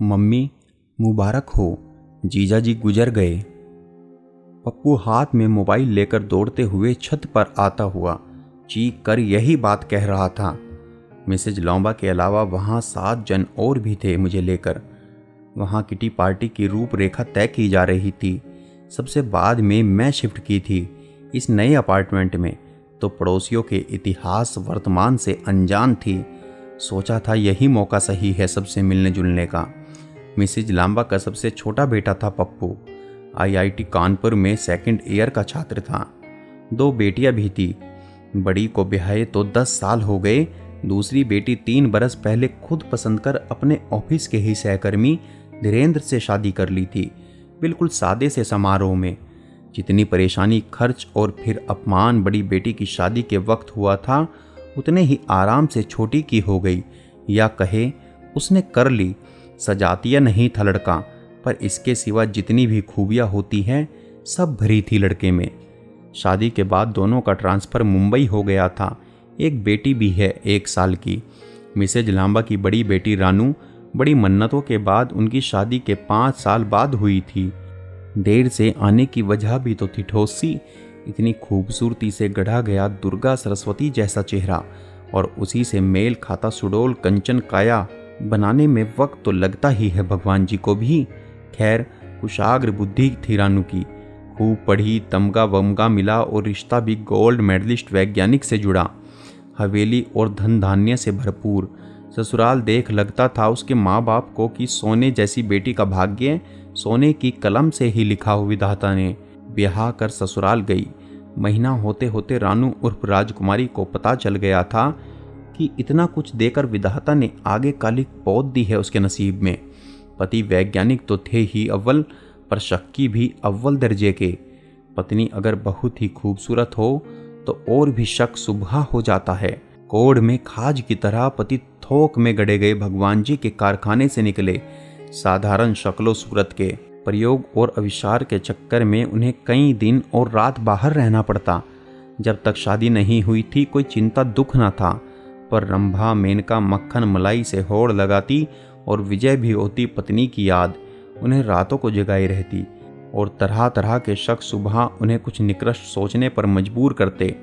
Mummy मुबारक हो, जीजा जी गुजर गए। पप्पू हाथ में मोबाइल लेकर दौड़ते हुए छत पर आता हुआ चीख कर यही बात कह रहा था। मिसेज लौंबा के अलावा वहाँ 7 जन और भी थे मुझे लेकर। वहाँ किटी पार्टी की रूपरेखा तय की जा रही थी। सबसे बाद में मैं शिफ्ट की थी इस नए अपार्टमेंट में, तो पड़ोसियों के इतिहास वर्तमान से अनजान थी। सोचा था यही मौका सही है सबसे मिलने जुलने का। मिसेज लांबा का सबसे छोटा बेटा था पप्पू। आईआईटी कानपुर में 2nd ईयर का छात्र था। 2 बेटियां भी थी। बड़ी को ब्याहे तो 10 साल हो गए। दूसरी बेटी 3 बरस पहले खुद पसंद कर अपने ऑफिस के ही सहकर्मी धीरेन्द्र से शादी कर ली थी, बिल्कुल सादे से समारोह में। जितनी परेशानी, खर्च और फिर अपमान बड़ी बेटी की शादी के वक्त हुआ था, उतने ही आराम से छोटी की हो गई, या कहे उसने कर ली। सजातिया नहीं था लड़का, पर इसके सिवा जितनी भी खूबियाँ होती हैं सब भरी थी लड़के में। शादी के बाद दोनों का ट्रांसफ़र मुंबई हो गया था। एक बेटी भी है 1 साल की। मिसेज लांबा की बड़ी बेटी रानू बड़ी मन्नतों के बाद उनकी शादी के 5 साल बाद हुई थी। देर से आने की वजह भी तो थी ठोस सी। इतनी खूबसूरती से गढ़ा गया दुर्गा सरस्वती जैसा चेहरा, और उसी से मेल खाता सुडोल कंचन काया बनाने में वक्त तो लगता ही है भगवान जी को भी। खैर, कुशाग्र बुद्धि थी रानू की। खूब पढ़ी, तमगा वमगा मिला और रिश्ता भी गोल्ड मेडलिस्ट वैज्ञानिक से जुड़ा। हवेली और धन धान्य से भरपूर। ससुराल देख लगता था उसके माँ बाप को कि सोने जैसी बेटी का भाग्य सोने की कलम से ही लिखा हो विधाता ने। ब्याह कर ससुराल गई। महीना होते होते रानू उर्फ राजकुमारी को पता चल गया था कि इतना कुछ देकर विधाता ने आगे कालिक पौध दी है उसके नसीब में। पति वैज्ञानिक तो थे ही अव्वल, पर शक्की भी अव्वल दर्जे के। पत्नी अगर बहुत ही खूबसूरत हो तो और भी शक सुबह हो जाता है। कोड़ में खाज की तरह पति थोक में गढ़े गए भगवान जी के कारखाने से निकले। साधारण शक्लो सूरत के प्रयोग और आविष्कार के चक्कर में उन्हें कई दिन और रात बाहर रहना पड़ता। जब तक शादी नहीं हुई थी कोई चिंता दुख न था, पर रंभा मेनका मक्खन मलाई से होड़ लगाती और विजय भी होती पत्नी की याद उन्हें रातों को जगाए रहती, और तरह तरह के शक सुबह उन्हें कुछ निकृष्ट सोचने पर मजबूर करते।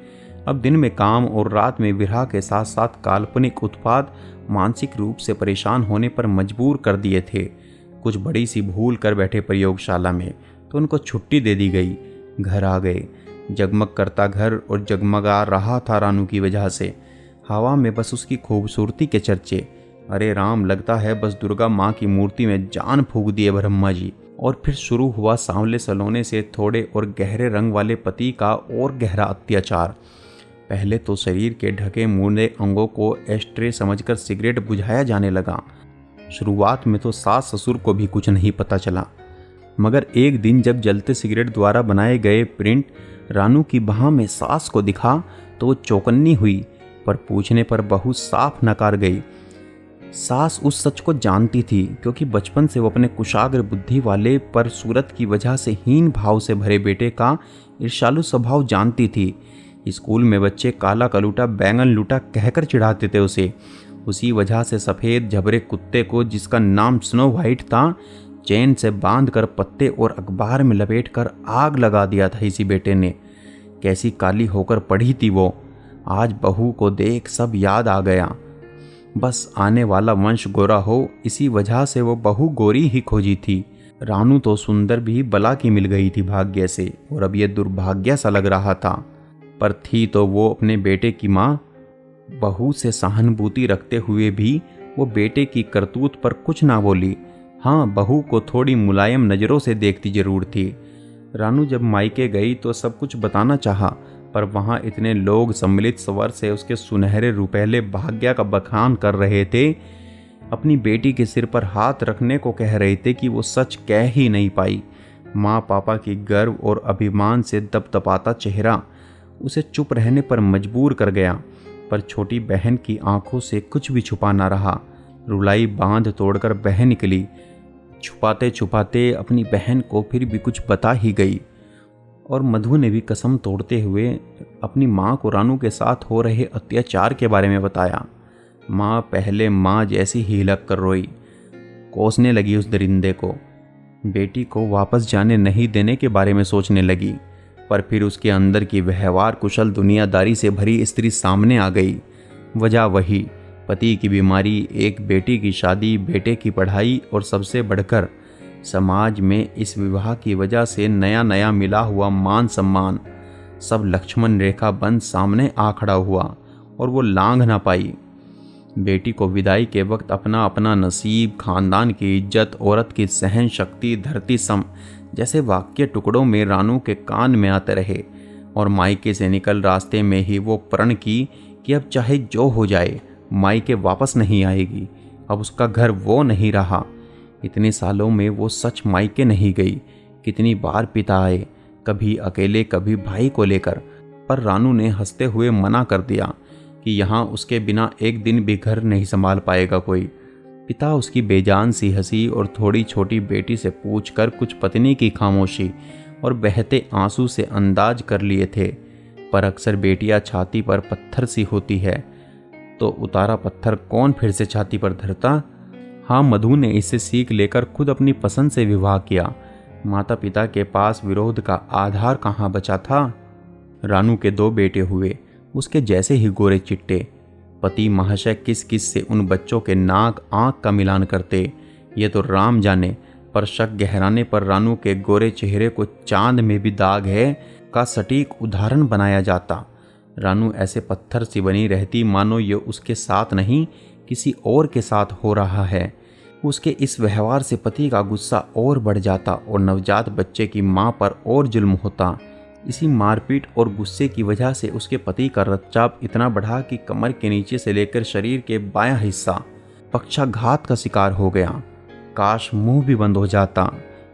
अब दिन में काम और रात में विरह के साथ साथ काल्पनिक उत्पाद मानसिक रूप से परेशान होने पर मजबूर कर दिए थे। कुछ बड़ी सी भूल कर बैठे प्रयोगशाला में तो उनको छुट्टी दे दी गई। घर आ गए। जगमग करता घर और जगमगा रहा था रानू की वजह से। हवा में बस उसकी खूबसूरती के चर्चे। अरे राम, लगता है बस दुर्गा माँ की मूर्ति में जान फूंक दिए ब्रह्मा जी। और फिर शुरू हुआ सांवले सलोने से थोड़े और गहरे रंग वाले पति का और गहरा अत्याचार। पहले तो शरीर के ढके मुड़े अंगों को एस्ट्रे समझकर सिगरेट बुझाया जाने लगा। शुरुआत में तो सास ससुर को भी कुछ नहीं पता चला, मगर एक दिन जब जलते सिगरेट द्वारा बनाए गए प्रिंट रानू की बाह में सास को दिखा तो वो चौकन्नी हुई, पर पूछने पर बहू साफ नकार गई। सास उस सच को जानती थी, क्योंकि बचपन से वो अपने कुशाग्र बुद्धि वाले पर सूरत की वजह से हीन भाव से भरे बेटे का ईर्ष्यालु स्वभाव जानती थी। स्कूल में बच्चे काला कलूटा बैंगन लूटा कहकर चिढ़ाते थे उसे। उसी वजह से सफ़ेद झबरे कुत्ते को, जिसका नाम स्नो वाइट था, चैन से बांध कर पत्ते और अखबार में लपेट कर आग लगा दिया था इसी बेटे ने। कैसी काली होकर पड़ी थी वो। आज बहू को देख सब याद आ गया। बस आने वाला वंश गोरा हो, इसी वजह से वो बहू गोरी ही खोजी थी। रानू तो सुंदर भी बला की मिल गई थी भाग्य से, और अब ये दुर्भाग्य सा लग रहा था। पर थी तो वो अपने बेटे की माँ। बहू से सहानुभूति रखते हुए भी वो बेटे की करतूत पर कुछ ना बोली। हाँ, बहू को थोड़ी मुलायम नज़रों से देखती जरूर थी। रानू जब मायके गई तो सब कुछ बताना चाहा, पर वहाँ इतने लोग सम्मिलित स्वर से उसके सुनहरे रुपहले भाग्य का बखान कर रहे थे, अपनी बेटी के सिर पर हाथ रखने को कह रहे थे कि वो सच कह ही नहीं पाई। माँ पापा की गर्व और अभिमान से दबदबाता चेहरा उसे चुप रहने पर मजबूर कर गया, पर छोटी बहन की आंखों से कुछ भी छुपा ना रहा। रुलाई बांध तोड़कर बहन निकली। छुपाते छुपाते अपनी बहन को फिर भी कुछ बता ही गई। और मधु ने भी कसम तोड़ते हुए अपनी माँ को रानू के साथ हो रहे अत्याचार के बारे में बताया। माँ पहले माँ जैसी ही हिलक कर रोई। कोसने लगी उस दरिंदे को। बेटी को वापस जाने नहीं देने के बारे में सोचने लगी, पर फिर उसके अंदर की व्यवहार कुशल दुनियादारी से भरी स्त्री सामने आ गई। वजह वही, पति की बीमारी, एक बेटी की शादी, बेटे की पढ़ाई और सबसे बढ़कर समाज में इस विवाह की वजह से नया नया मिला हुआ मान सम्मान। सब लक्ष्मण रेखा बंद सामने आ खड़ा हुआ और वो लांघ ना पाई। बेटी को विदाई के वक्त अपना अपना नसीब, खानदान की इज्जत, औरत की सहन शक्ति, धरती सम जैसे वाक्य टुकड़ों में रानू के कान में आते रहे और मायके से निकल रास्ते में ही वो प्रण की कि अब चाहे जो हो जाए मायके वापस नहीं आएगी। अब उसका घर वो नहीं रहा। इतने सालों में वो सच मायके नहीं गई। कितनी बार पिता आए, कभी अकेले कभी भाई को लेकर, पर रानू ने हंसते हुए मना कर दिया कि यहाँ उसके बिना एक दिन भी घर नहीं संभाल पाएगा कोई। पिता उसकी बेजान सी हंसी और थोड़ी छोटी बेटी से पूछकर कुछ पत्नी की खामोशी और बहते आंसू से अंदाज कर लिए थे, पर अक्सर बेटियां छाती पर पत्थर सी होती है तो उतारा पत्थर कौन फिर से छाती पर धरता। हाँ, मधु ने इससे सीख लेकर खुद अपनी पसंद से विवाह किया। माता पिता के पास विरोध का आधार कहाँ बचा था। रानू के 2 बेटे हुए, उसके जैसे ही गोरे चिट्टे। पति महाशय किस किस से उन बच्चों के नाक आंख का मिलान करते ये तो राम जाने, पर शक गहराने पर रानू के गोरे चेहरे को चांद में भी दाग है का सटीक उदाहरण बनाया जाता। रानू ऐसे पत्थर सी बनी रहती मानो ये उसके साथ नहीं किसी और के साथ हो रहा है। उसके इस व्यवहार से पति का गुस्सा और बढ़ जाता और नवजात बच्चे की मां पर और जुल्म होता। इसी मारपीट और गुस्से की वजह से उसके पति का रक्तचाप इतना बढ़ा कि कमर के नीचे से लेकर शरीर के बायां हिस्सा पक्षाघात का शिकार हो गया। काश मुंह भी बंद हो जाता,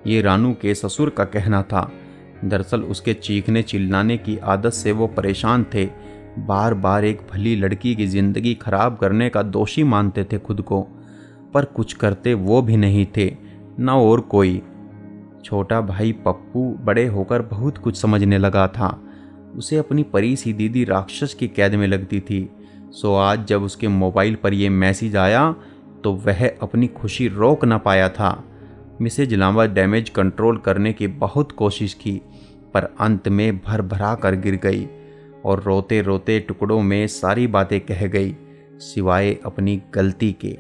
ये रानू के ससुर का कहना था। दरअसल उसके चीखने चिल्लाने की आदत से वो परेशान थे। बार बार एक भली लड़की की जिंदगी खराब करने का दोषी मानते थे खुद को, पर कुछ करते वो भी नहीं थे, न और कोई। छोटा भाई पप्पू बड़े होकर बहुत कुछ समझने लगा था। उसे अपनी परी सी दीदी राक्षस की कैद में लगती थी। सो आज जब उसके मोबाइल पर यह मैसेज आया तो वह अपनी खुशी रोक ना पाया था। मिसेज लांबा डैमेज कंट्रोल करने की बहुत कोशिश की, पर अंत में भर भरा कर गिर गई और रोते रोते टुकड़ों में सारी बातें कह गई, सिवाय अपनी गलती के।